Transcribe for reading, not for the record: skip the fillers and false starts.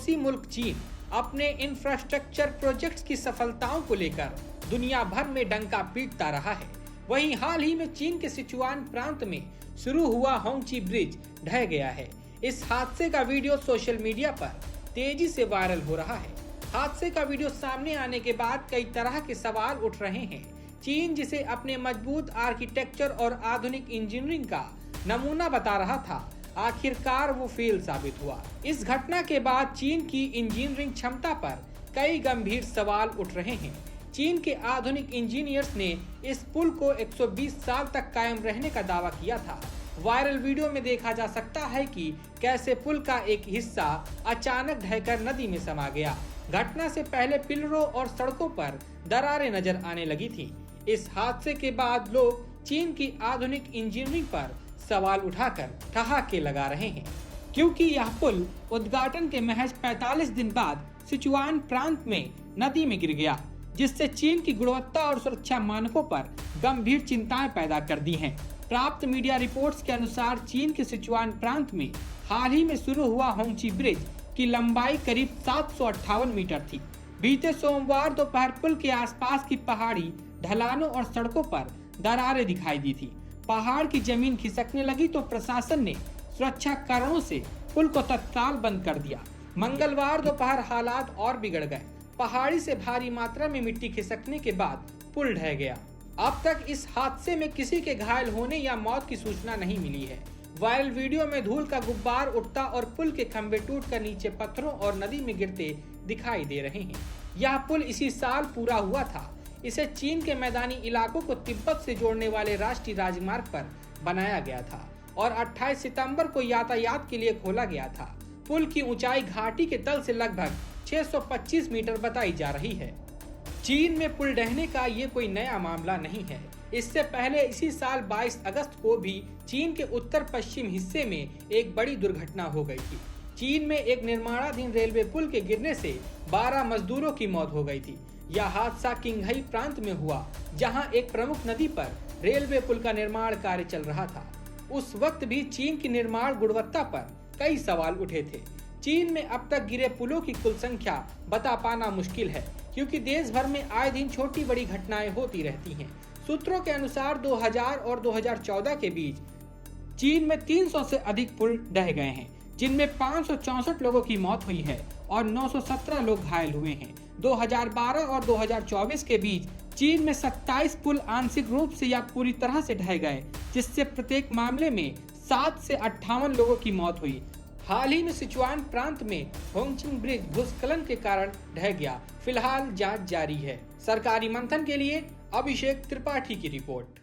पड़ोसी मुल्क चीन अपने इंफ्रास्ट्रक्चर प्रोजेक्ट्स की सफलताओं को लेकर दुनिया भर में डंका पीटता रहा है। वहीं हाल ही में चीन के सिचुआन प्रांत में शुरू हुआ होंगची ब्रिज ढह गया है। इस हादसे का वीडियो सोशल मीडिया पर तेजी से वायरल हो रहा है। हादसे का वीडियो सामने आने के बाद कई तरह के सवाल उठ रहे हैं। चीन जिसे अपने मजबूत आर्किटेक्चर और आधुनिक इंजीनियरिंग का नमूना बता रहा था, आखिरकार वो फेल साबित हुआ। इस घटना के बाद चीन की इंजीनियरिंग क्षमता पर कई गंभीर सवाल उठ रहे हैं। चीन के आधुनिक इंजीनियर्स ने इस पुल को 120 साल तक कायम रहने का दावा किया था। वायरल वीडियो में देखा जा सकता है कि कैसे पुल का एक हिस्सा अचानक ढहकर नदी में समा गया। घटना से पहले पिलरों और सड़कों पर दरारें नजर आने लगी थी। इस हादसे के बाद लोग चीन की आधुनिक इंजीनियरिंग पर सवाल उठाकर ठहाके लगा रहे हैं, क्योंकि यह पुल उद्घाटन के महज 45 दिन बाद सिचुआन प्रांत में नदी में गिर गया, जिससे चीन की गुणवत्ता और सुरक्षा मानकों पर गंभीर चिंताएं पैदा कर दी हैं। प्राप्त मीडिया रिपोर्ट्स के अनुसार चीन के सिचुआन प्रांत में हाल ही में शुरू हुआ होंगची ब्रिज की लंबाई करीब 758 मीटर थी। बीते सोमवार दोपहर पुल के आसपास की पहाड़ी ढलानों और सड़कों पर दरारें दिखाई दी थी। पहाड़ की जमीन खिसकने लगी तो प्रशासन ने सुरक्षा कारणों से पुल को तत्काल बंद कर दिया। मंगलवार दोपहर हालात और बिगड़ गए। पहाड़ी से भारी मात्रा में मिट्टी खिसकने के बाद पुल ढह गया। अब तक इस हादसे में किसी के घायल होने या मौत की सूचना नहीं मिली है। वायरल वीडियो में धूल का गुब्बार उठता और पुल के खंभे टूटकर नीचे पत्थरों और नदी में गिरते दिखाई दे रहे हैं। यह पुल इसी साल पूरा हुआ था। इसे चीन के मैदानी इलाकों को तिब्बत से जोड़ने वाले राष्ट्रीय राजमार्ग पर बनाया गया था और 28 सितंबर को यातायात के लिए खोला गया था। पुल की ऊंचाई घाटी के तल से लगभग 625 मीटर बताई जा रही है। चीन में पुल ढहने का ये कोई नया मामला नहीं है। इससे पहले इसी साल 22 अगस्त को भी चीन के उत्तर पश्चिम हिस्से में एक बड़ी दुर्घटना हो गई थी। चीन में एक निर्माणाधीन रेलवे पुल के गिरने से 12 मजदूरों की मौत हो गई थी। यह हादसा किंघई प्रांत में हुआ, जहां एक प्रमुख नदी पर रेलवे पुल का निर्माण कार्य चल रहा था। उस वक्त भी चीन की निर्माण गुणवत्ता पर कई सवाल उठे थे। चीन में अब तक गिरे पुलों की कुल संख्या बता पाना मुश्किल है, क्योंकि देश भर में आए दिन छोटी बड़ी घटनाएं होती रहती हैं। सूत्रों के अनुसार 2000 और 2014 के बीच चीन में 300 से अधिक पुल ढह गए हैं, जिनमें 564 लोगों की मौत हुई है और 917 लोग घायल हुए हैं। 2012 और 2024 के बीच चीन में 27 पुल आंशिक रूप से या पूरी तरह से ढह गए, जिससे प्रत्येक मामले में 7 से 58 लोगों की मौत हुई। हाल ही में सिचुआन प्रांत में होंगची ब्रिज भूस्खलन के कारण ढह गया। फिलहाल जांच जारी है। सरकारी मंथन के लिए अभिषेक त्रिपाठी की रिपोर्ट।